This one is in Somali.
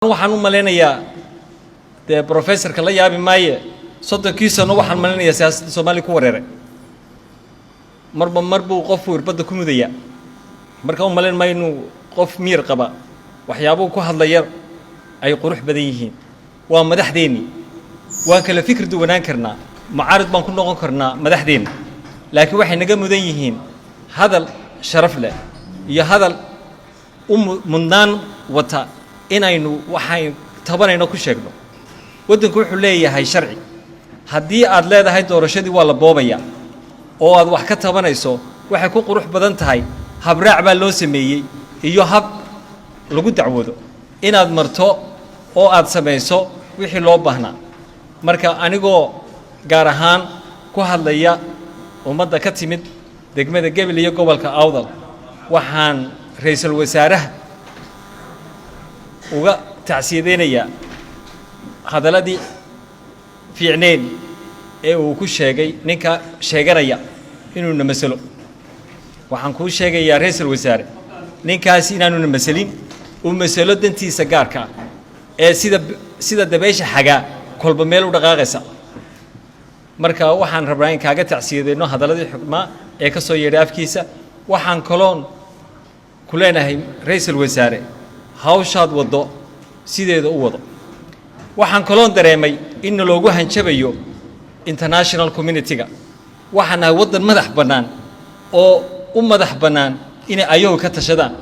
waxaan u maleynayaa professorka la yaabi maaye sodonkiisana waxaan maleynayaa siyaasadda Soomaaliya ku wareeray mar buu qof warbada ku mudaya marka u maleyn maayo inuu qof miir qaba waxyaabo ku hadlaya ay qurux badan yihiin waa madaxdeeni waa kala fikir duwanaan karnaa mucaarid baan ku noqon karnaa madaxdeena laakiin waxay naga mudan yihiin hadal sharaf leh iyo hadal mudnaan wata inaynu waxay tabanayno ku sheegno wadanku wuxuu leeyahay sharci haddii aad leedahay doorashadii waa la boobaya oo aad wax ka tabanayso waxay ku qurux badan tahay habraac baa loo sameeyay iyo hab lagu dacwado inaad marto oo aad samayso wixii loo baahnaa marka anigoo gaar ahaan ku hadlaya ummadda ka timid degmada Gabil iyo gobolka Awdal waxaan ra'iisul wasaaraha uga tacsiideynaya hadaladii fiicneen ee uu ku sheegay ninka sheeganaya inuu na masalo waxaan ku sheegayaa ra'iisul wasaare ninkaas inaanu na masalin uu masalo dantiisa gaarka ee sida dabeesha xaga kolba meel u dhaqaaqaysa marka waxaan rabaa in kaaga tacsiideeno hadaladii xukma ee ka soo yeeray afkiisa waxaan kaloon ku leenahay ra'iisul wasaare hawshaad wado sideeda u wado waxaan kaloon dareemay in loogu hanjabayo international community-ga waxaan nahay wadan madax bannaan oo u madax bannaan inay ayagu ka tashadaan